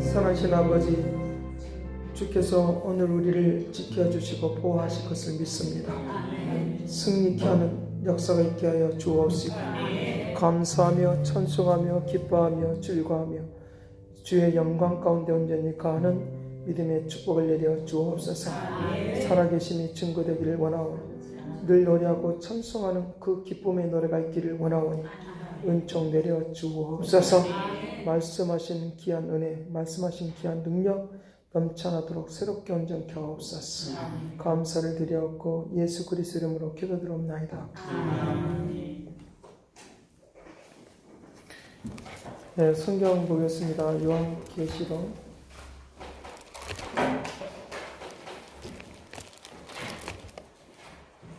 선하신 아버지, 주께서 오늘 우리를 지켜주시고 보호하실 것을 믿습니다. 승리케 하는 역사가 있게 하여 주옵시고, 감사하며 찬송하며 기뻐하며 즐거워하며 주의 영광 가운데 온전히 거하는 믿음의 축복을 내려 주옵소서. 살아계심이 증거되기를 원하오니, 늘 노래하고 찬송하는 그 기쁨의 노래가 있기를 원하오니 은총 내려 주옵소서. 말씀하신 귀한 은혜, 말씀하신 귀한 능력 넘쳐나도록 새롭게 온전케 하옵소서. 감사를 드리옵고 예수 그리스도 이름으로 기도드리옵나이다. 네, 성경 보겠습니다.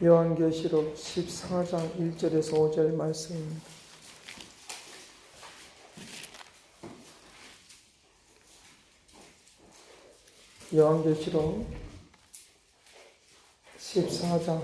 요한계시록 14장 1절에서 5절 말씀입니다. 요한계시록 14장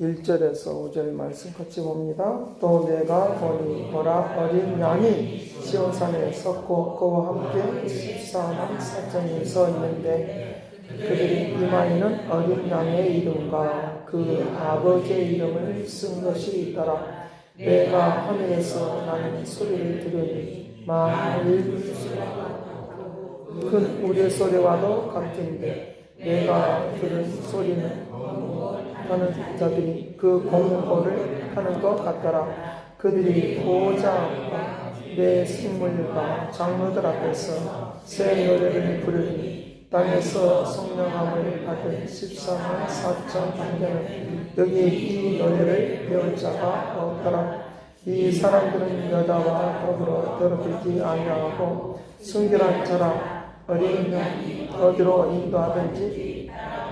1절에서 5절 말씀 같이 봅니다. 또 내가 보니 보라, 어린 양이 시온산에 섰고 그와 함께 14만 4천이 서 있는데 그들이 이마에는 어린 양의 이름과 그 아버지의 이름을 쓴 것이 있더라. 내가 하늘에서 나는 소리를 들으니 만일 큰 우리의 소리와도 같은데, 내가 들은 소리는 하는 자들이 그 공포를 하는 것 같더라. 그들이 보호자와 내 식물과 장로들 앞에서 새 노래를 부르니 땅에서 성령함을 받은 14만 4천 남자는 여기 이 노래를 배울 자가 없더라. 이 사람들은 여자와 더불어 더럽히지 아니하고 순결한 자라. 어린 양이 어디로 인도하든지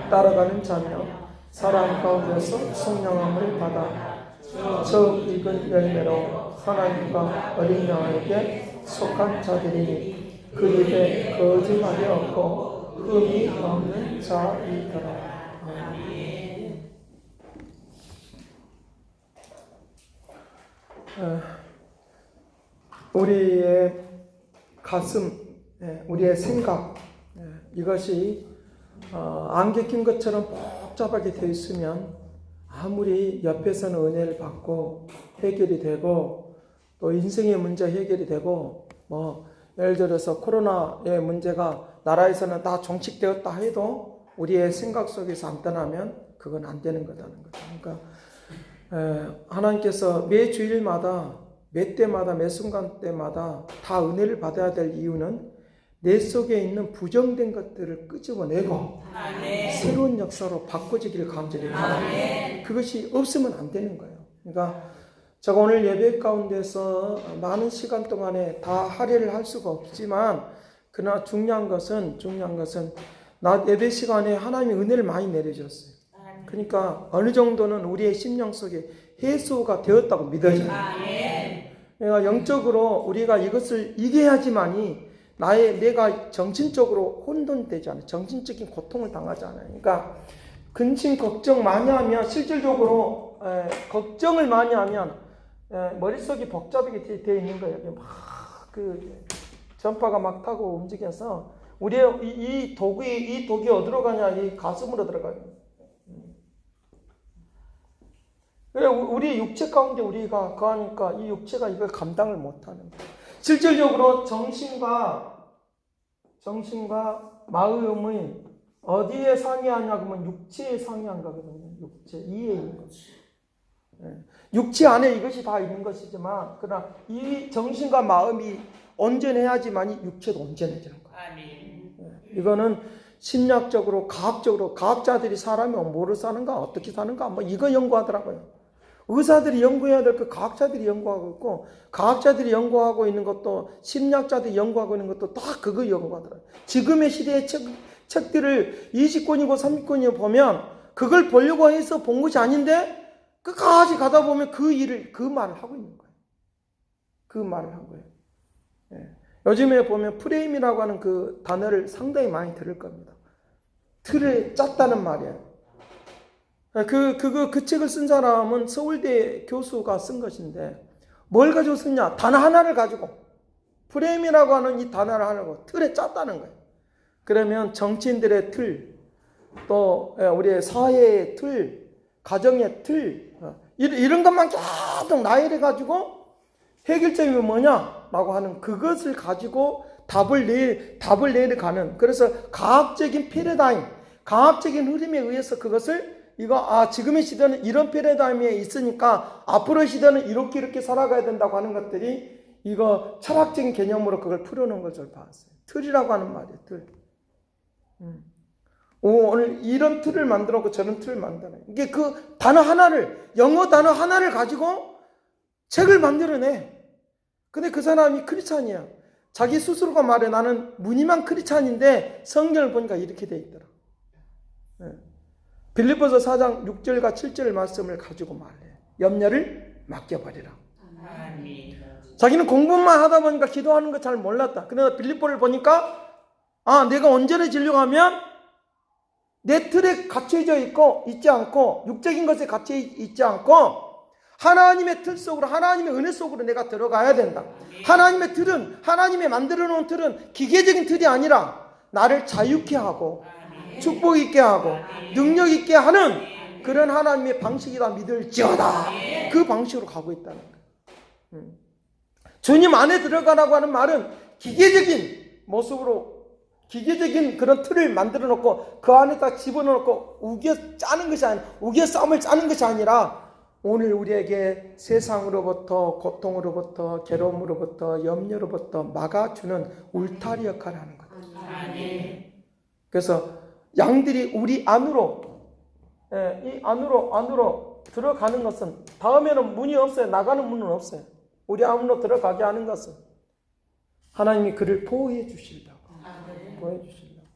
따라가는 자며 사람 가운데서 성령함을 받아 처음 익은 열매로 하나님과 어린 양에게 속한 자들이니 그 입에 거짓말이 없고 흠이 없는 자이더라. 우리의 가슴, 우리의 생각, 이것이 안개 낀 것처럼 복잡하게 되어 있으면 아무리 옆에서는 은혜를 받고 해결이 되고 또 인생의 문제 해결이 되고 예를 들어서 코로나의 문제가 나라에서는 다 종식되었다 해도 우리의 생각 속에서 안 떠나면 그건 안 되는 거라는 거죠. 그러니까 하나님께서 매 주일마다 매 때마다 매 순간 때마다 다 은혜를 받아야 될 이유는 내 속에 있는 부정된 것들을 끄집어내고 새로운 역사로 바꿔지기를 간절히 바랍니다. 그것이 없으면 안 되는 거예요. 그러니까 제가 오늘 예배 가운데서 많은 시간 동안에 다 할애를 할 수가 없지만 그러나 중요한 것은 나 예배 시간에 하나님의 은혜를 많이 내려주셨어요. 그러니까 어느 정도는 우리의 심령 속에 해소가 되었다고 믿어져요. 그러니까 영적으로 우리가 이것을 이겨야지만이 내가 정신적으로 혼돈되지 않아요. 정신적인 고통을 당하지 않아요. 그러니까 근심 걱정 많이 하면 실질적으로 걱정을 많이 하면 머릿속이 복잡하게 되어 있는 거예요. 막 전파가 막 타고 움직여서 우리의 이 독이 어디로 가냐? 이 가슴으로 들어가요. 그래 우리 육체 가운데 우리가 거하니까 이 육체가 이걸 감당을 못하는 거예요. 실질적으로 정신과 마음이 어디에 상의하냐 그러면 육체에 상의한 거거든요. 육체 이에 있는 것. 육체 안에 이것이 다 있는 것이지만 그러나 이 정신과 마음이 온전해야지만 육체도 온전해지는 거예요. 이거는 심리학적으로 과학적으로 과학자들이 사람이 뭐로 사는가 어떻게 사는가 이거 연구하더라고요. 의사들이 연구해야 될 거 과학자들이 연구하고 있고 과학자들이 연구하고 있는 것도 심리학자들이 연구하고 있는 것도 다 그거 연구하더라고요. 지금의 시대의 책들을 20권이고 30권이고 보면 그걸 보려고 해서 본 것이 아닌데 끝까지 가다 보면 그 말을 하고 있는 거예요. 그 말을 한 거예요. 요즘에 보면 프레임이라고 하는 그 단어를 상당히 많이 들을 겁니다. 틀을 짰다는 말이에요. 그 책을 쓴 사람은 서울대 교수가 쓴 것인데, 뭘 가지고 썼냐? 단어 하나를 가지고, 프레임이라고 하는 이 단어를 하려고 틀에 짰다는 거예요. 그러면 정치인들의 틀, 또 우리의 사회의 틀, 가정의 틀, 이런 것만 계속 나열해 가지고 해결점이 뭐냐라고 하는 그것을 가지고 답을 내려가는, 그래서 과학적인 패러다임, 과학적인 흐름에 의해서 그것을 지금의 시대는 이런 패러다임에 있으니까 앞으로의 시대는 이렇게 살아가야 된다고 하는 것들이 이거 철학적인 개념으로 그걸 풀어놓은 것을 봤어요. 틀이라고 하는 말이에요. 틀. 오늘 이런 틀을 만들었고 저런 틀을 만들어요. 이게 그 단어 하나를, 영어 단어 하나를 가지고 책을 만들어내. 근데 그 사람이 크리스찬이야. 자기 스스로가 말해, 나는 무늬만 크리스찬인데 성경을 보니까 이렇게 돼 있더라. 빌립보서 4장 6절과 7절 말씀을 가지고 말해. 염려를 맡겨버리라. 자기는 공부만 하다 보니까 기도하는 거 잘 몰랐다. 그러나 빌립보를 보니까 내가 온전히 진료하면 내 틀에 갇혀져 있지 않고 육적인 것에 갇혀 있지 않고 하나님의 틀 속으로, 하나님의 은혜 속으로 내가 들어가야 된다. 하나님의 틀은, 하나님의 만들어 놓은 틀은 기계적인 틀이 아니라 나를 자유케 하고 축복 있게 하고 능력 있게 하는 그런 하나님의 방식이다 믿을지어다. 그 방식으로 가고 있다는 거예요. 주님 안에 들어가라고 하는 말은 기계적인 모습으로, 기계적인 그런 틀을 만들어 놓고 그 안에다 집어넣고 우겨 싸움을 짜는 것이 아니라 오늘 우리에게 세상으로부터, 고통으로부터, 괴로움으로부터, 염려로부터 막아주는 울타리 역할을 하는 거예요. 그래서 양들이 우리 안으로, 이 안으로 들어가는 것은, 다음에는 문이 없어요. 나가는 문은 없어요. 우리 안으로 들어가게 하는 것은 하나님이 그를 보호해 주시려고. 보호해 주시려고.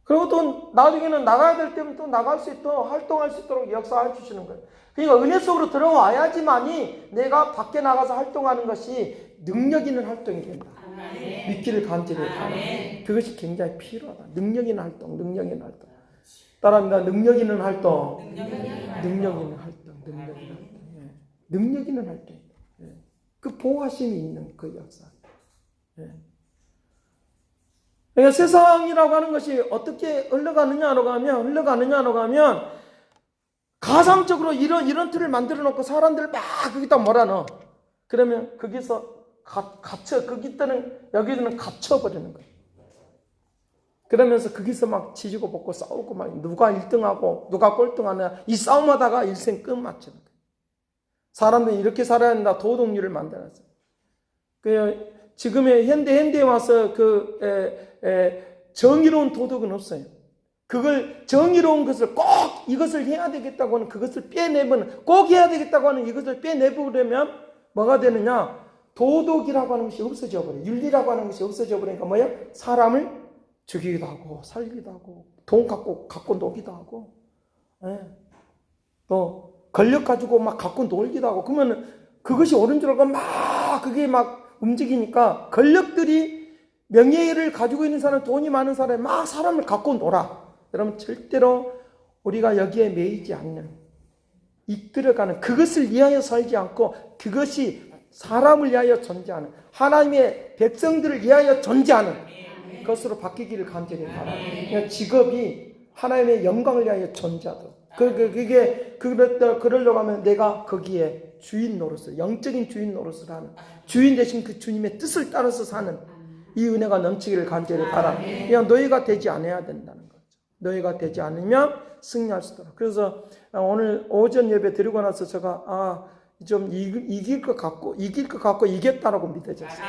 그리고 또 나중에는 나가야 될 때면 또 나갈 수 있도록, 활동할 수 있도록 역사해 주시는 거예요. 그러니까 은혜 속으로 들어와야지만이 내가 밖에 나가서 활동하는 것이 능력 있는 활동이 된다. 믿기를 간절히 바랍니다. 그것이 굉장히 필요하다. 능력 있는 활동, 능력 있는 활동. 따라합니다. 능력 있는 활동. 능력 있는 활동. 능력 있는 활동. 그 보호하심이 있는 그 역사. 그러니까 세상이라고 하는 것이 어떻게 흘러가느냐로 가면 가상적으로 이런 틀을 만들어 놓고 사람들을 막 거기다 몰아넣어. 그러면 거기서 여기는 갇혀버리는 거예요. 그러면서 거기서 막 지지고 볶고 싸우고 막 누가 1등하고 누가 꼴등하냐 이 싸움하다가 일생 끝마치는 거예요. 사람들이 이렇게 살아야 된다. 도덕률을 만들었어요. 지금의 현대에 와서 정의로운 도덕은 없어요. 그걸 정의로운 것을 꼭 이것을 해야 되겠다고 하는 그것을 꼭 해야 되겠다고 하는 이것을 빼내버리면 뭐가 되느냐? 도덕이라고 하는 것이 없어져 버려요. 윤리라고 하는 것이 없어져 버리니까 뭐예요? 사람을 죽이기도 하고 살기도 하고 돈 갖고 놀기도 하고 또 권력 가지고 막 갖고 놀기도 하고 그러면 그것이 옳은 줄 알고 막 그게 막 움직이니까 권력들이 명예를 가지고 있는 사람, 돈이 많은 사람이 막 사람을 갖고 놀아. 여러분 절대로 우리가 여기에 매이지 않는, 이끌어가는, 그것을 위하여 살지 않고 그것이 사람을 위하여 존재하는, 하나님의 백성들을 위하여 존재하는 것으로 바뀌기를 간절히 바랍니다. 직업이 하나님의 영광을 위하여 존재하도록. 그러려고 하면 내가 거기에 주인 노릇을, 영적인 주인 노릇을 하는, 주인 대신 그 주님의 뜻을 따라서 사는 이 은혜가 넘치기를 간절히 바랍니다. 그냥 너희가 되지 않아야 된다는 거죠. 너희가 되지 않으면 승리할 수 있도록. 그래서 오늘 오전 예배 드리고 나서 제가 좀 이길 것 같고 이겼다라고 믿어졌어요.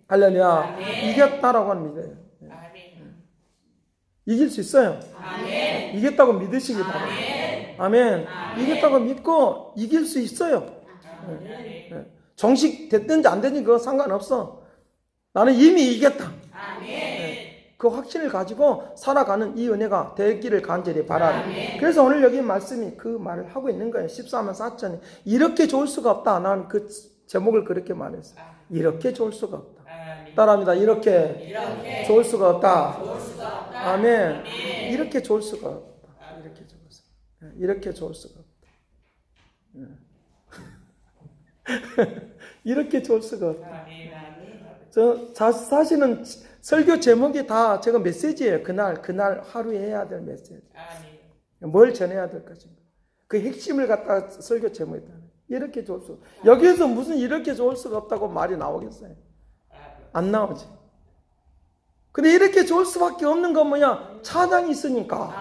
할렐루야. 이겼다라고 믿어요. 이길 수 있어요. 이겼다고 믿으시기 바랍니다. 아멘. 이겼다고 믿고 이길 수 있어요. 정식 됐든지 안 됐든지 그거 상관없어. 나는 이미 이겼다. 그 확신을 가지고 살아가는 이 은혜가 되기를 간절히 바랍니다. 그래서 오늘 여기 말씀이 그 말을 하고 있는 거예요. 14만 4천이 이렇게 좋을 수가 없다. 나는 그 제목을 그렇게 말했어요. 이렇게 좋을 수가 없다. 따라합니다. 이렇게 좋을 수가 없다. 아멘. 이렇게 좋을 수가 없다. 이렇게 좋을 수가 없다. 이렇게 좋을 수가 없다. 사실은 설교 제목이 다 제가 메시지예요. 그날 하루에 해야 될 메시지. 뭘 전해야 될 것인가. 그 핵심을 갖다가 설교 제목이다. 이렇게 좋을 수. 여기에서 무슨 이렇게 좋을 수가 없다고 말이 나오겠어요? 안 나오지. 근데 이렇게 좋을 수밖에 없는 건 뭐냐? 찬양이 있으니까.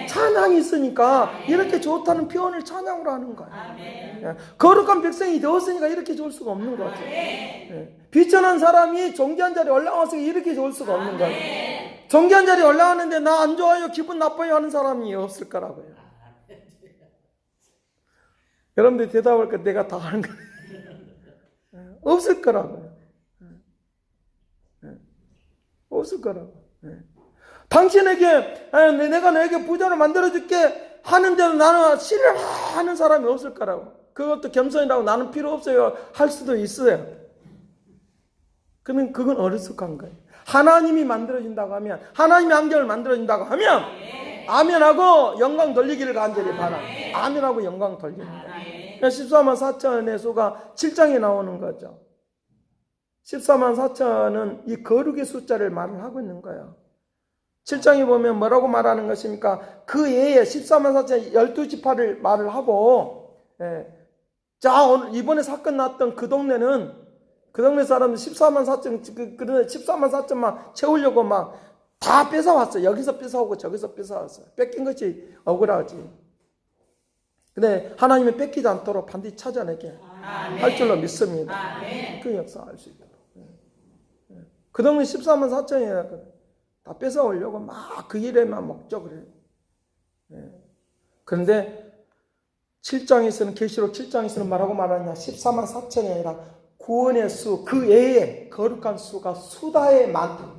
찬양이 있으니까 이렇게 좋다는 표현을 찬양으로 하는 거야. 거룩한 백성이 되었으니까 이렇게 좋을 수가 없는 거죠. 비천한 사람이 존귀한 자리에 올라와서 이렇게 좋을 수가 없는 거예요. 존귀한 자리에 올라가는데 나 안 좋아요, 기분 나빠요 하는 사람이 없을 거라고요. 여러분들이 대답할 거 내가 다 하는 거예요. 없을 거라고요. 없을 거라고. 당신에게 내가 너에게 부자를 만들어줄게 하는데도 나는 싫어하는 사람이 없을 거라고. 그것도 겸손이라고 나는 필요 없어요 할 수도 있어요. 그건 어리숙한 거예요. 하나님이 만들어준다고 하면, 하나님이 안경을 만들어준다고 하면 아멘하고 영광 돌리기를 간절히 바라. 아멘하고 영광 돌리는 거예요. 14만 4천의 수가 7장에 나오는 거죠. 14만 4천은 이 거룩의 숫자를 말을 하고 있는 거예요. 7장에 보면 뭐라고 말하는 것입니까? 그 예에 14만 4천 12지파를 말을 하고, 자, 오늘 이번에 사건 났던 그 동네 사람들 14만 4천, 그런 14만 4천만 채우려고 막 다 뺏어왔어요. 여기서 뺏어오고 저기서 뺏어왔어요. 뺏긴 것이 억울하지. 근데 하나님은 뺏기지 않도록 반드시 찾아내게 할 줄로 믿습니다. 그 역사 알 수 있도록. 그 동네 14만 4천이라 다 뺏어오려고 막 그 일에만 목적을 해요. 그런데 7장에서는, 계시록 7장에서는 뭐라고 말하냐? 14만 4천이 아니라 구원의 수, 그 외에 거룩한 수가 수다에 많다.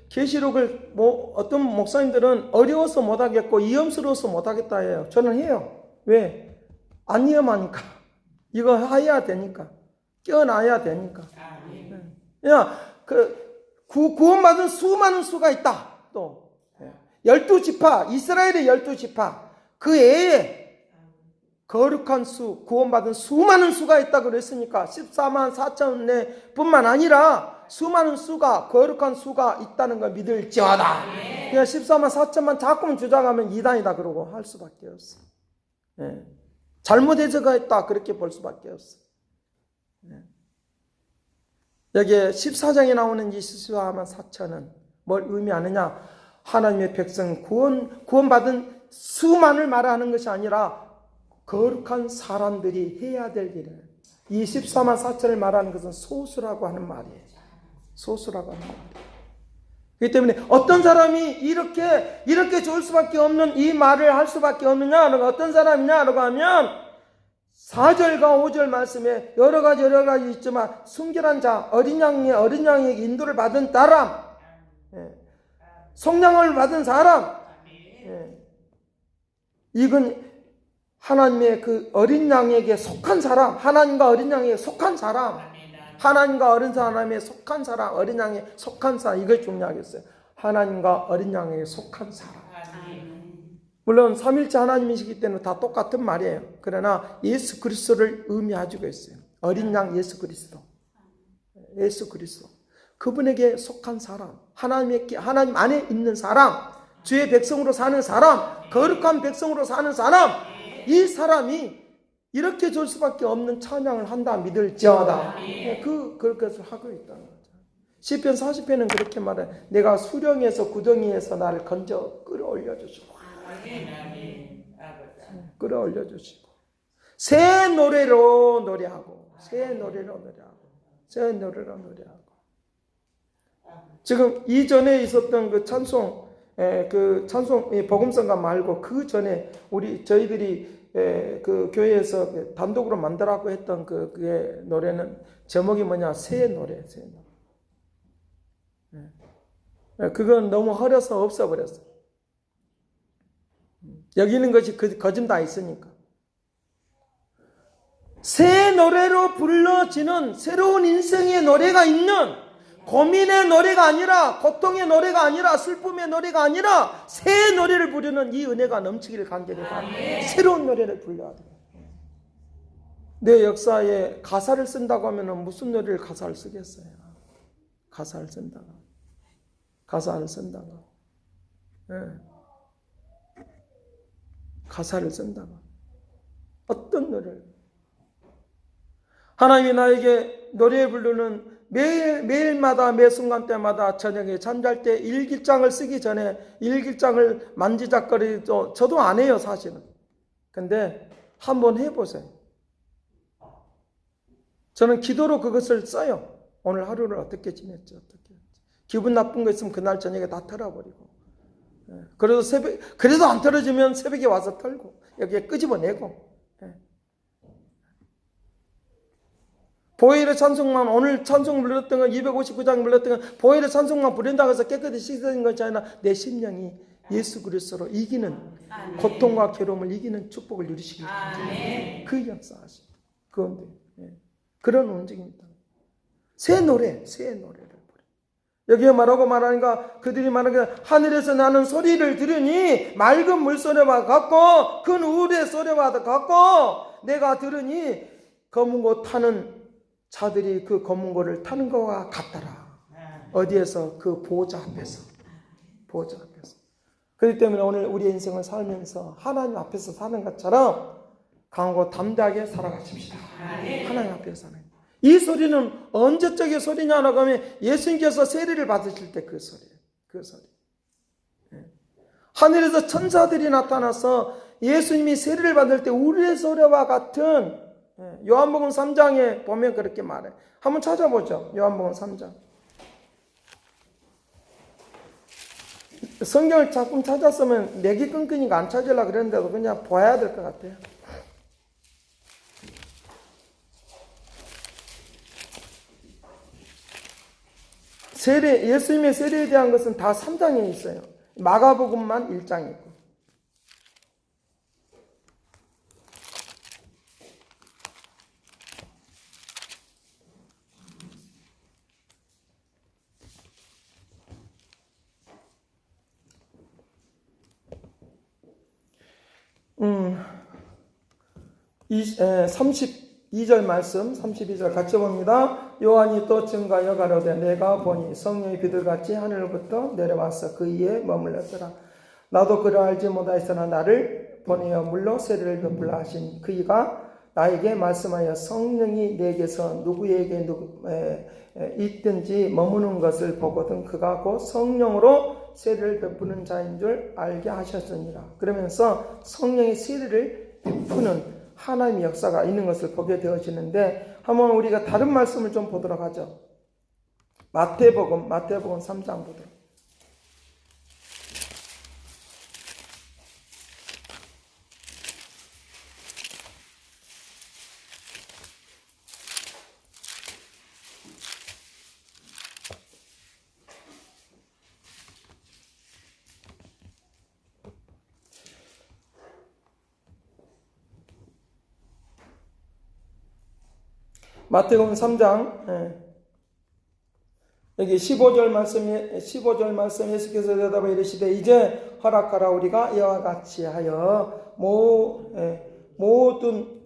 계시록을 어떤 목사님들은 어려워서 못하겠고 위험스러워서 못하겠다 해요. 저는 해요. 왜? 안 위험하니까. 이거 해야 되니까. 껴놔야 되니까. 구원받은 수많은 수가 있다. 또 12지파, 이스라엘의 12지파 그 외에 거룩한 수, 구원받은 수많은 수가 있다고 그랬으니까 14만 4천 뿐만 아니라 수많은 수가, 거룩한 수가 있다는 걸 믿을지어다. 그냥 14만 4천만 자꾸만 주장하면 이단이다 그러고 할 수밖에 없어. 잘못 해석했다 그렇게 볼 수밖에 없어. 여기에 14장에 나오는 이 14만 4천은 뭘 의미하느냐? 하나님의 백성 구원받은 수만을 말하는 것이 아니라 거룩한 사람들이 해야 될 일을, 이 14만 4천을 말하는 것은 소수라고 하는 말이에요. 소수라고 하는 말이에요. 그렇기 때문에 어떤 사람이 이렇게 좋을 수밖에 없는 이 말을 할 수밖에 없느냐? 어떤 사람이냐라고 하면 4절과 5절 말씀에 여러 가지 있지만 순결한 자, 어린 양에게 인도를 받은 사람, 속량을 받은 사람, 이건 하나님의 그 어린 양에게 속한 사람, 하나님과 어린 양에게 속한 사람, 하나님과 어린 사람에 속한 사람, 어린 양에 속한 사람, 이걸 중요하겠어요. 하나님과 어린 양에게 속한 사람. 물론 삼일째 하나님이시기 때문에 다 똑같은 말이에요. 그러나 예수 그리스도를 의미하고 있어요. 어린 양 예수 그리스도. 예수 그리스도. 그분에게 속한 사람, 하나님 안에 있는 사람, 주의 백성으로 사는 사람, 거룩한 백성으로 사는 사람, 이 사람이 이렇게 줄 수밖에 없는 찬양을 한다 믿을지어다. 그것을 하고 있다는 거죠. 시편 40편은 그렇게 말해. 내가 수령에서 구덩이에서 나를 건져 끌어올려 주시고, 끌어올려 주시고, 새 노래로 노래하고, 지금 이전에 있었던 그 찬송, 복음성가 말고 그 전에 저희들이 그 교회에서 단독으로 만들라고 했던 그의 노래는 제목이 뭐냐? 새 노래. 그건 너무 허려서 없어버렸어. 여기 있는 것이 거짓 다 있으니까. 새 노래로 불러지는 새로운 인생의 노래가 있는 고민의 노래가 아니라, 고통의 노래가 아니라, 슬픔의 노래가 아니라 새 노래를 부르는 이 은혜가 넘치기를 간절히 바랍니다. 새로운 노래를 불러야 돼요. 내 역사에 가사를 쓴다고 하면 무슨 노래를 가사를 쓰겠어요? 가사를 쓴다가. 가사를 쓴다가. 네. 가사를 쓴다가. 어떤 노래를. 하나님이 나에게 노래 부르는 매일마다 매 순간 때마다 저녁에 잠잘 때 일기장을 쓰기 전에 일기장을 만지작거리도 저도 안 해요, 사실은. 근데 한번 해보세요. 저는 기도로 그것을 써요. 오늘 하루를 어떻게 지냈지, 어떻게 했지. 기분 나쁜 거 있으면 그날 저녁에 다 털어버리고. 그래도 안 털어지면 새벽에 와서 털고, 여기에 끄집어내고. 보혈의 찬송만, 오늘 찬송 불렀던 건 259장 불렀던 건 보혈의 찬송만 부른다고 해서 깨끗이 씻어진 것이 아니라 내 심령이 예수 그리스도로 이기는, 고통과 괴로움을 이기는 축복을 누리시기 바랍니다. 그 역사하시 그건데, 그런 움직임입니다. 새 노래를 부르. 여기에 말하니까 그들이 말하기를 하늘에서 나는 소리를 들으니 맑은 물소리와 같고 큰 우울의 소리와 같고 내가 들으니 검은 고 타는 자들이 그 검은 고를 타는 것과 같더라. 어디에서? 그 보호자 앞에서. 보호자 앞에서. 그렇기 때문에 오늘 우리의 인생을 살면서 하나님 앞에서 사는 것처럼 강하고 담대하게 살아가십시다. 하나님 앞에서 사는. 이 소리는 언제적인 소리냐라고 하면 예수님께서 세례를 받으실 때 그 소리예요. 그 소리. 하늘에서 천사들이 나타나서 예수님이 세례를 받을 때 우리의 소리와 같은, 요한복음 3장에 보면 그렇게 말해요. 한번 찾아보죠. 요한복음 3장. 성경을 자꾸 찾았으면 맥이 끊기니까 안 찾으려고 그랬는데도 그냥 봐야 될 것 같아요. 예수님의 세례에 대한 것은 다 3장에 있어요. 마가복음만 1장에 있고. 이 32절 말씀, 32절 같이 봅니다. 요한이 또 증가하여 가로되 내가 보니 성령이 비둘같이 하늘로부터 내려와서 그 위에 머물렀더라. 나도 그를 알지 못하였으나 나를 보내어 물로 세례를 베풀라 하신 그이가 나에게 말씀하여 성령이 내게서 누구에게 있든지 머무는 것을 보거든 그가 곧 성령으로 세례를 베푸는 자인 줄 알게 하셨으니라. 그러면서 성령이 세례를 베푸는 하나님의 역사가 있는 것을 보게 되어지는데, 한번 우리가 다른 말씀을 좀 보도록 하죠. 마태복음 3장 보도록. 마태복음 3장, 여기 15절 말씀 예수께서 대답하여 이르시되 이제 허락하라 우리가 이와 같이 하여 모든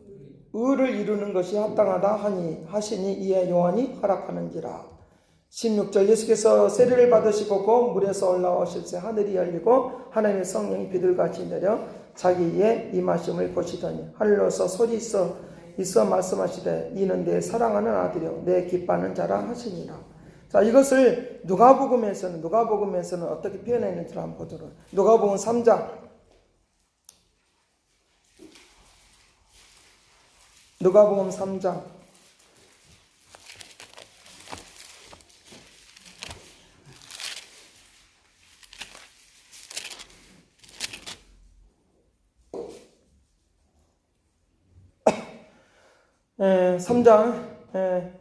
의를 이루는 것이 합당하다 하시니 이에 요한이 허락하는지라. 16절 예수께서 세례를 받으시고 곧 물에서 올라오실 때 하늘이 열리고 하나님의 성령이 비둘같이 내려 자기의 임하심을 보시더니 하늘로서 소리 있어 말씀하시되 이는 내 사랑하는 아들이요 내 기뻐하는 자라 하시니라. 자, 이것을 누가복음에서는 어떻게 표현했는지 한번 보도록. 누가복음 3장. 누가복음 3장. 예, 3장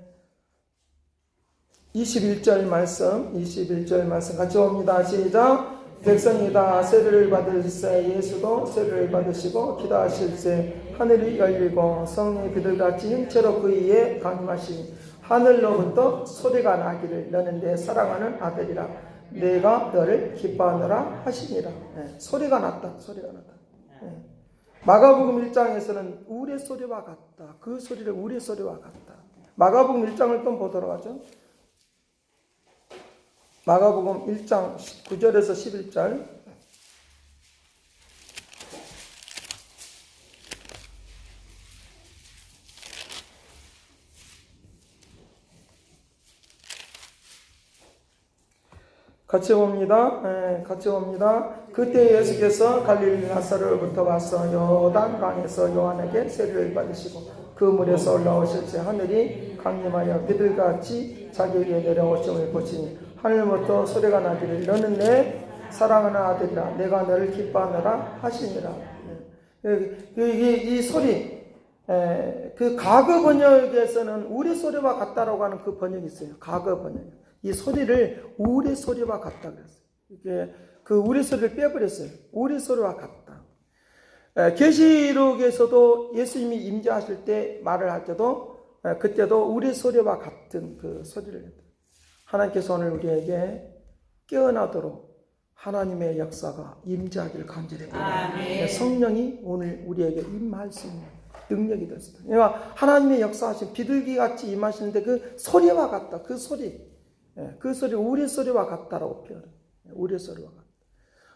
21절 말씀 같이 봅니다. 시작. 백성이 다 세례를 받으실세 예수도 세례를 받으시고 기도하실세 하늘이 열리고 성령이 비둘같이 형체로 그 위에 강림하시니 하늘로부터 소리가 나기를 너는 내 사랑하는 아들이라 내가 너를 기뻐하노라 하시니라. 소리가 났다. 소리가 났다. 마가복음 1장에서는 우레소리와 같다. 그 소리를 우레소리와 같다. 마가복음 1장을 또 보도록 하죠. 마가복음 1장 9절에서 11절. 같이 봅니다. 같이 봅니다. 그때 예수께서 갈릴리 나사로부터 와서 요단강에서 요한에게 세례를 받으시고 그 물에서 올라오실 때 하늘이 강림하여 비둘기같이 자기에게 내려오심을 보시니 하늘부터 소리가 나기를 너는 내 사랑하는 아들이라 내가 너를 기뻐하노라 하시니라. 이 소리, 그 과거 번역에서는 우리 소리와 같다라고 하는 그 번역이 있어요. 과거 번역. 이 소리를 우리 소리와 같다 그랬어요. 이게 그 우리 소리를 빼버렸어요. 우리 소리와 같다. 계시록에서도 예수님이 임재하실 때 말을 할 때도 그때도 우리 소리와 같은 그 소리를 했다. 하나님께서 오늘 우리에게 깨어나도록 하나님의 역사가 임재하기를 간절히 바랍니다. 성령이 오늘 우리에게 임할 수 있는 능력이 됐습니다. 그러니까 하나님의 역사하신 비둘기같이 임하시는데 그 소리와 같다. 그 소리. 그 소리 우리 소리와 같다라고 표현해요. 우리 소리와 같다.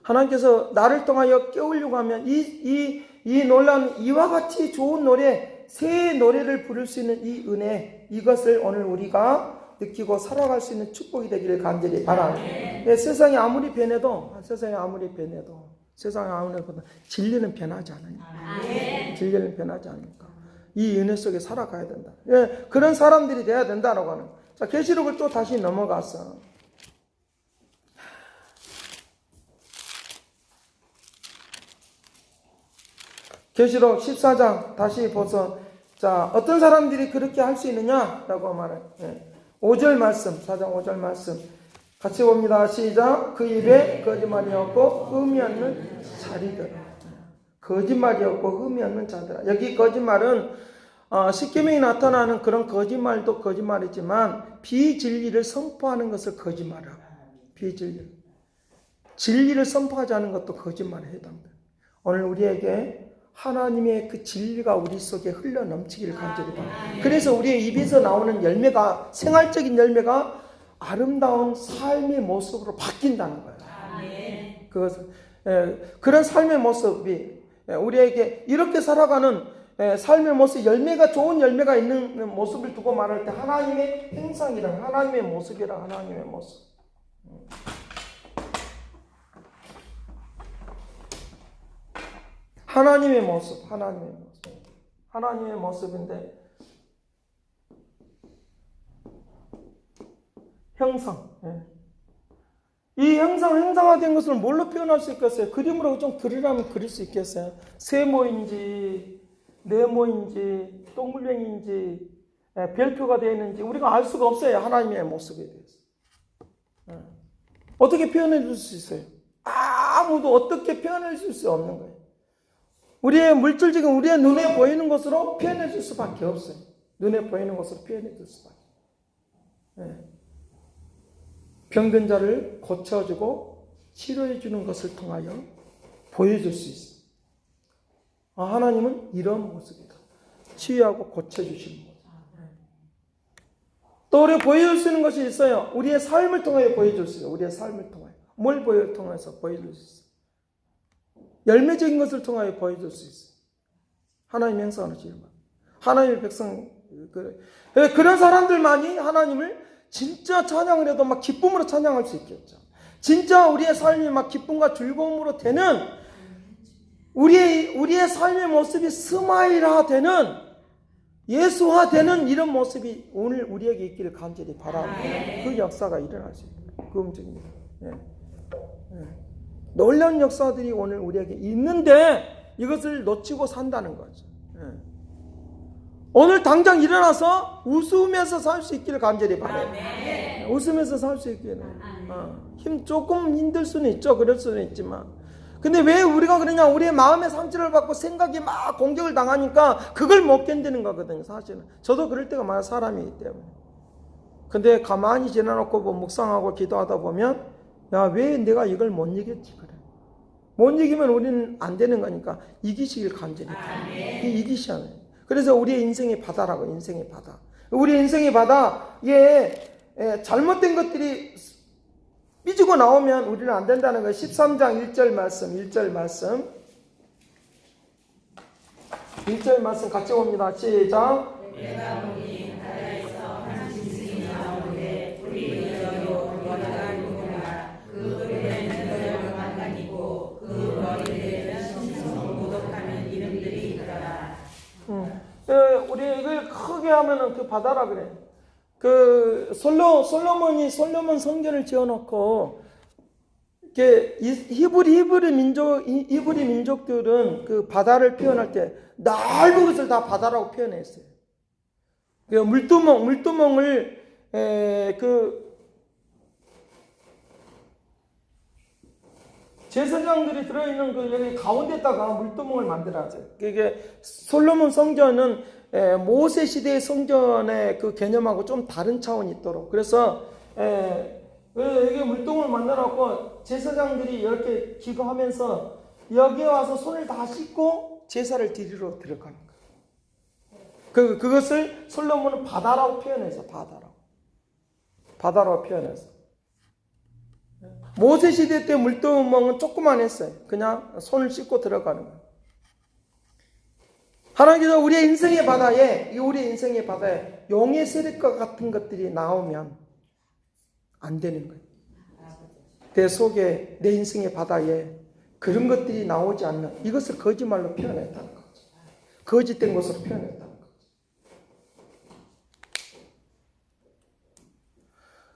하나님께서 나를 통하여 깨우려고 하면 이 놀라운 이와 같이 좋은 노래, 새 노래를 부를 수 있는 이 은혜, 이것을 오늘 우리가 느끼고 살아갈 수 있는 축복이 되기를 간절히 바랍니다. 세상이 아무리 변해도 세상이 아무리 진리는 변하지 않으니까. 진리는 변하지 않으니까. 이 은혜 속에 살아가야 된다. 그런 사람들이 돼야 된다라고 하는 거예요. 자, 계시록을 또 다시 넘어가서 계시록 14장 다시 보서 자, 어떤 사람들이 그렇게 할 수 있느냐라고 말해요. 5절 말씀, 4장 5절 말씀 같이 봅니다. 시작. 그 입에 거짓말이 없고 흠이 없는 자리더라. 거짓말이 없고 흠이 없는 자들아. 여기 거짓말은 십계명이 나타나는 그런 거짓말도 거짓말이지만 비진리를 선포하는 것을 거짓말이라고. 비진리. 진리를 선포하지 않은 것도 거짓말에 해당돼요. 오늘 우리에게 하나님의 그 진리가 우리 속에 흘러 넘치기를 간절히 바랍니다. 그래서 우리의 입에서 나오는 열매가 생활적인 열매가 아름다운 삶의 모습으로 바뀐다는 거예요. 그것은 그런 삶의 모습이 우리에게 이렇게 살아가는 삶의 모습, 열매가 좋은 열매가 있는 모습을 두고 말할 때 하나님의 행상이랑 하나님의 모습이랑 하나님의 모습. 하나님의 모습, 하나님의 모습인데 형상. 이 형상화된 것을 뭘로 표현할 수 있겠어요? 그림으로 좀 그리라면 그릴 수 있겠어요? 세모인지 네모인지 동물형인지 별표가 되어 있는지 우리가 알 수가 없어요. 하나님의 모습에 대해서. 어떻게 표현해 줄 수 있어요? 아무도 어떻게 표현해 줄 수 없는 거예요. 우리의 물질적인 우리의 눈에 보이는 것으로 표현해 줄 수밖에 없어요. 눈에 보이는 것으로 표현해 줄 수밖에. 병든 자를 고쳐주고 치료해 주는 것을 통하여 보여줄 수 있어요. 하나님은 이런 모습이다. 치유하고 고쳐주시는 모습. 또 우리가 보여줄 수 있는 것이 있어요. 우리의 삶을 통하여 보여줄 수 있어요. 우리의 삶을 통하여. 뭘 통해서 보여줄 수 있어요. 열매적인 것을 통하여 보여줄 수 있어요. 하나님의 행사하는 지금. 하나님의 백성, 그런 사람들만이 하나님을 진짜 찬양을 해도 막 기쁨으로 찬양할 수 있겠죠. 진짜 우리의 삶이 막 기쁨과 즐거움으로 되는 우리의 삶의 모습이 스마일화되는 예수화되는 이런 모습이 오늘 우리에게 있기를 간절히 바랍니다. 그 역사가 일어날 수 있습니다. 그 움직임입니다. 놀라운 역사들이 오늘 우리에게 있는데 이것을 놓치고 산다는 거죠. 오늘 당장 일어나서 웃으면서 살 수 있기를 간절히 바라요. 웃으면서 살 수 있기를. 조금 힘들 수는 있죠. 그럴 수는 있지만. 근데 왜 우리가 그러냐? 우리의 마음의 상처를 받고 생각이 막 공격을 당하니까 그걸 못 견디는 거거든요, 사실은. 저도 그럴 때가 많아요, 사람이기 때문에. 근데 가만히 지나놓고 묵상하고 기도하다 보면 야, 왜 내가 이걸 못 이겼지? 그래. 못 이기면 우리는 안 되는 거니까 이기시길 간절히 이기셔야 해. 그래서 우리의 인생의 바다라고, 인생의 바다. 우리 인생의 바다에 잘못된 것들이 삐지고 나오면 우리는 안 된다는 거예요. 13장 1절 말씀, 1절 말씀. 1절 말씀 같이 봅니다. 시작. 내가 보니 바다에서 한 짐승이 나오는데 우리는 여요 여자가 누구나 그 노래는 만간이고 그 머리에는 신성 모독하는 이름들이 있더라. 우리 이걸 크게 하면은 그 바다라 그래. 그 솔로몬 성전을 지어놓고 이렇게 히브리 민족들은 그 바다를 표현할 때 넓은 것을 다 바다라고 표현했어요. 그 물두멍을 그 제사장들이 들어있는 그 여기 가운데다가 물두멍을 만들어놨어요. 이게 솔로몬 성전은 모세 시대의 성전의 그 개념하고 좀 다른 차원이 있도록. 그래서 여기 물두멍을 만들어놨고 제사장들이 이렇게 기도하면서 여기에 와서 손을 다 씻고 제사를 드리러 들어가는 거예요. 그것을 솔로몬은 바다라고 표현해서 바다라고 표현해서. 모세 시대 때 물두멍은 조그만 했어요. 그냥 손을 씻고 들어가는 거예요. 하나님께서 우리의 인생의 바다에 용의 세력과 같은 것들이 나오면 안 되는 거예요. 내 속에, 내 인생의 바다에 그런 것들이 나오지 않는, 이것을 거짓말로 표현했다는 거죠. 거짓된 것으로 표현했다는 거죠.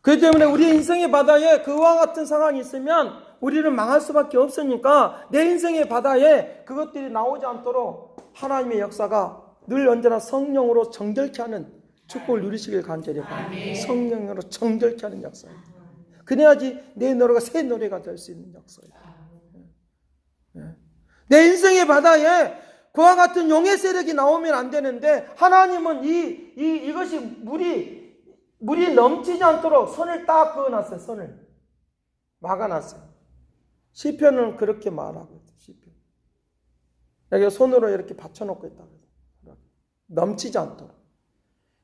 그렇기 때문에 우리 인생의 바다에 그와 같은 상황이 있으면 우리는 망할 수밖에 없으니까 내 인생의 바다에 그것들이 나오지 않도록 하나님의 역사가 늘 언제나 성령으로 정결케 하는 축복을 누리시길 간절히 바랍니다. 성령으로 정결케 하는 역사예요. 그래야지 내 노래가 새 노래가 될 수 있는 역사예요. 내 인생의 바다에 그와 같은 용의 세력이 나오면 안 되는데 하나님은 이것이 물이 넘치지 않도록 선을 딱 그어놨어요. 선을 막아놨어요. 시편은 그렇게 말하고 있어요. 시편. 여기 손으로 이렇게 받쳐놓고 있다고 해요. 넘치지 않도록.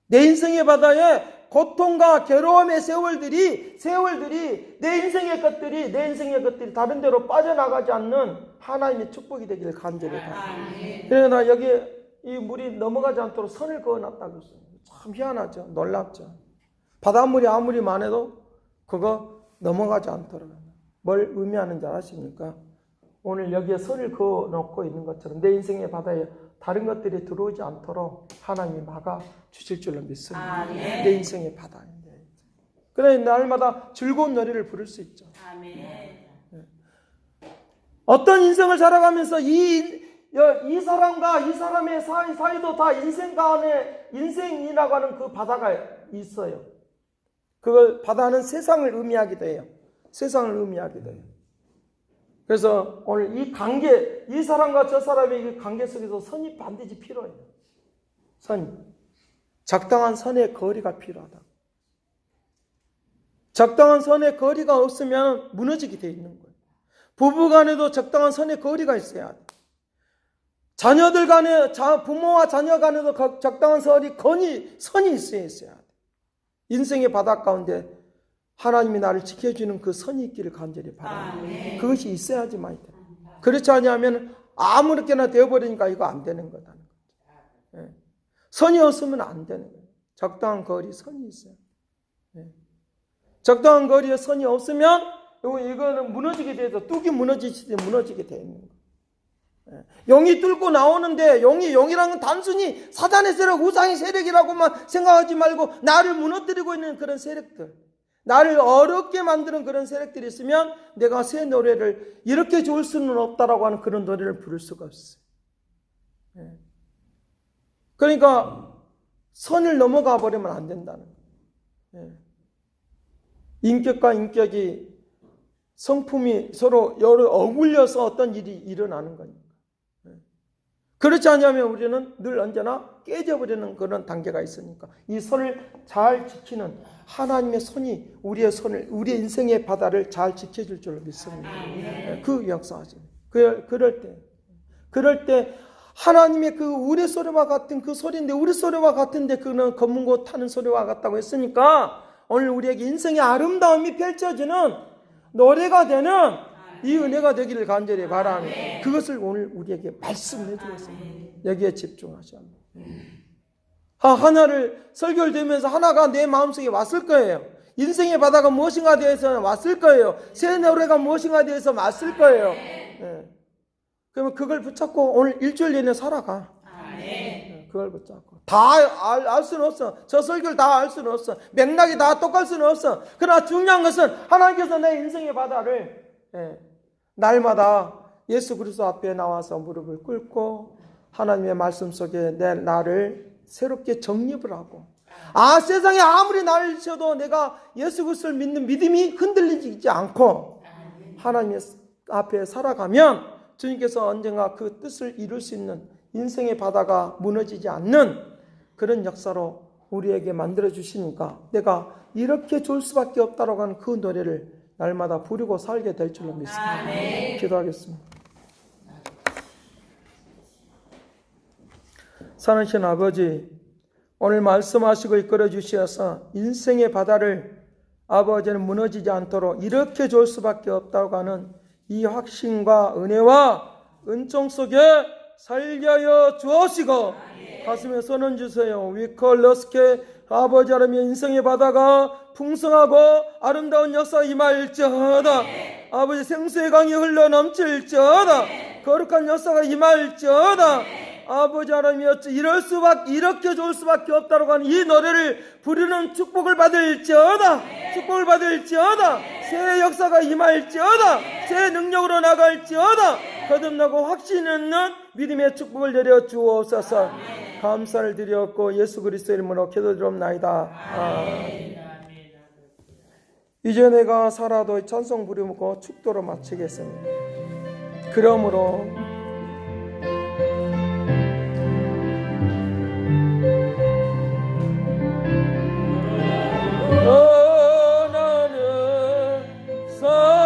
내 인생의 바다에 고통과 괴로움의 세월들이 내 인생의 것들이 다른 데로 빠져나가지 않는 하나님의 축복이 되기를 간절히 바랍니다. 그러나 여기에 이 물이 넘어가지 않도록 선을 그어놨다고 했어요. 참 희한하죠. 놀랍죠. 바닷물이 아무리 많아도 그거 넘어가지 않도록. 뭘 의미하는지 아십니까? 오늘 여기에 선을 그어놓고 있는 것처럼 내 인생의 바다에 다른 것들이 들어오지 않도록 하나님이 막아 주실 줄로 믿습니다. 내 인생의 바다인데. 그래 날마다 즐거운 노래를 부를 수 있죠. 어떤 인생을 살아가면서 이 사람과 이 사람의 사이도 다 인생이라고 하는 그 바다가 있어요. 그걸 바다는 세상을 의미하기도 해요. 세상을 의미하기도 해요. 그래서 오늘 이 관계, 이 사람과 저 사람의 이 관계 속에서 선이 반드시 필요해요. 적당한 선의 거리가 필요하다. 적당한 선의 거리가 없으면 무너지게 돼 있는 거예요. 부부 간에도 적당한 선의 거리가 있어야 돼. 자녀들 간에, 부모와 자녀 간에도 적당한 선이 있어야 돼. 인생의 바다 가운데 하나님이 나를 지켜주는 그 선이 있기를 간절히 바랍니다. 그것이 있어야지만 돼. 그렇지 않으면 아무렇게나 되어버리니까 이거 안 되는 거다. 선이 없으면 안 되는 거예요. 적당한 거리, 선이 있어요. 적당한 거리에 선이 없으면 이거는 무너지게 돼서 뚝이 무너지게 돼 있는 거예요. 용이 뚫고 나오는데 용이라는 건 단순히 사단의 세력, 우상의 세력이라고만 생각하지 말고 나를 무너뜨리고 있는 그런 세력들, 나를 어렵게 만드는 그런 세력들이 있으면 내가 새 노래를 이렇게 좋을 수는 없다라고 하는 그런 노래를 부를 수가 없어요. 그러니까 선을 넘어가 버리면 안 된다는 거예요. 인격과 인격이 성품이 서로 어울려서 어떤 일이 일어나는 거니까. 그렇지 않으면 우리는 늘 언제나 깨져버리는 그런 단계가 있으니까 이 손을 잘 지키는 하나님의 손이 우리의 인생의 바다를 잘 지켜줄 줄로 믿습니다. 그 역사하죠. 그럴 때 하나님의 그 우레소리와 같은 그 소리인데, 우레소리와 같은데 그는 검은고 타는 소리와 같다고 했으니까 오늘 우리에게 인생의 아름다움이 펼쳐지는 노래가 되는 이 은혜가 되기를 간절히 바라며 그것을 오늘 우리에게 말씀해 주었습니다. 여기에 집중하셔야 합니다. 하나를 설교를 들으면서 하나가 내 마음속에 왔을 거예요. 인생의 바다가 무엇인가 대해서 왔을 거예요. 새 노래가 무엇인가 대해서 왔을 거예요. 그러면 그걸 붙잡고 오늘 일주일 내내 살아가. 그걸 붙잡고 다 알 수는 없어. 저 설교를 다 알 수는 없어. 맥락이 다 똑같을 수는 없어. 그러나 중요한 것은 하나님께서 내 인생의 바다를 날마다 예수 그리스도 앞에 나와서 무릎을 꿇고 하나님의 말씀 속에 나를 새롭게 정립을 하고, 세상에 아무리 나를 쳐도 내가 예수 그리스도를 믿는 믿음이 흔들리지 않고 하나님의 앞에 살아가면 주님께서 언젠가 그 뜻을 이룰 수 있는 인생의 바다가 무너지지 않는 그런 역사로 우리에게 만들어 주시니까 내가 이렇게 좋을 수밖에 없다라고 하는 그 노래를 날마다 부르고 살게 될 줄로 믿습니다. 기도하겠습니다. 사랑하신 아버지, 오늘 말씀하시고 이끌어 주시어서 인생의 바다를 아버지는 무너지지 않도록 이렇게 좋을 수밖에 없다고 하는 이 확신과 은혜와 은총 속에 살게 하여 주옵시고 가슴에 손을 주세요. 위컬러스케 아버지 하나님의 인생의 바다가 풍성하고 아름다운 역사 임할지어다. 아버지 생수의 강이 흘러 넘칠지어다. 거룩한 역사가 임할지어다. 아버지 하나님이여, 이렇게 좋을 수밖에 없다고 하는 이 노래를 부르는 축복을 받을지어다. 축복을 받을지어다. 새 역사가 임할지어다. 새 능력으로 나갈지어다. 거듭나고 확신 있는 믿음의 축복을 내려 주옵소서. 감사를 드렸고 예수 그리스도 이름으로 기도드리옵나이다. 이제 내가 살아도 찬송 부르고 축도로 마치겠습니다. 그러므로 나는 살아주구나.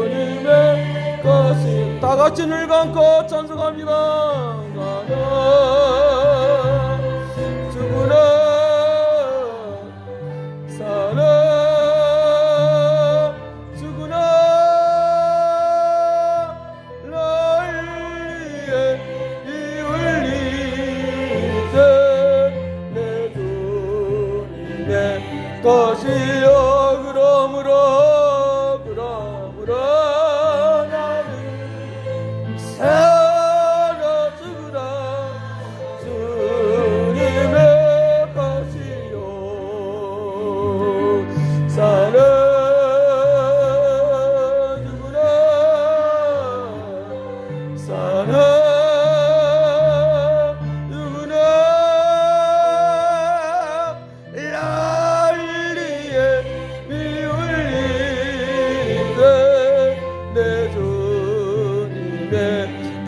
주님의 것이 다 같이 눈을 감고 찬송합니다. 나는 주구나. 살아주구나. 난리에 것이여. 그러므로 나는 살아주구나. 주님의 것이여. 살아주구나.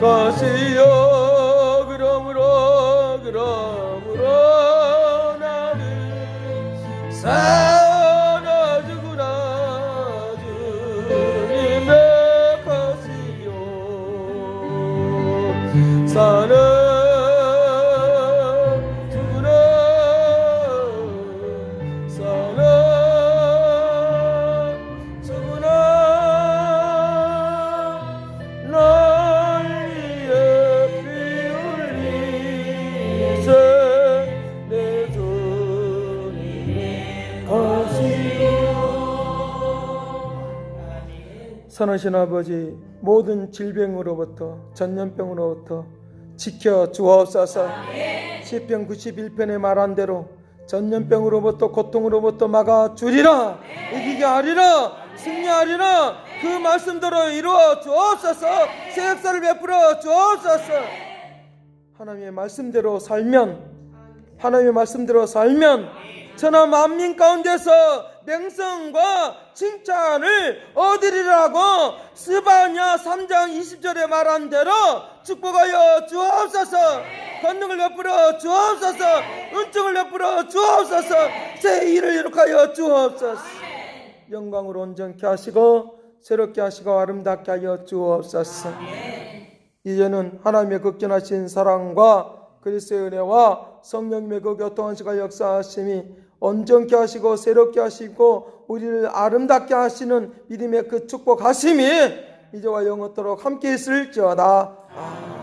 것이요. 그러므로 나는 살아주구나. 주님의 것이요. 살아주구나. 살아주구나. 선하신 아버지, 모든 질병으로부터 전염병으로부터 지켜 주옵소서. 시편 91편에 말한 대로 전염병으로부터 고통으로부터 막아 주리라. 이기게 하리라. 승리하리라. 그 말씀대로 이루어 주옵소서. 새 역사를 베풀어 주옵소서. 하나님의 말씀대로 살면 천하 만민 가운데서 명성과 칭찬을 얻으리라고 스바냐 3장 20절에 말한 대로 축복하여 주옵소서. 권능을 베풀어 주옵소서. 은총을 베풀어 주옵소서. 새 일을 이룩하여 주옵소서. 영광으로 온전케 하시고 새롭게 하시고 아름답게 하여 주옵소서. 이제는 하나님의 극진하신 사랑과 그리스도의 은혜와 성령님의 그 교통하시고 역사하심이 온전케 하시고 새롭게 하시고 우리를 아름답게 하시는 믿음의 그 축복하심이 이제와 영원토록 함께 있을지어다. 아멘.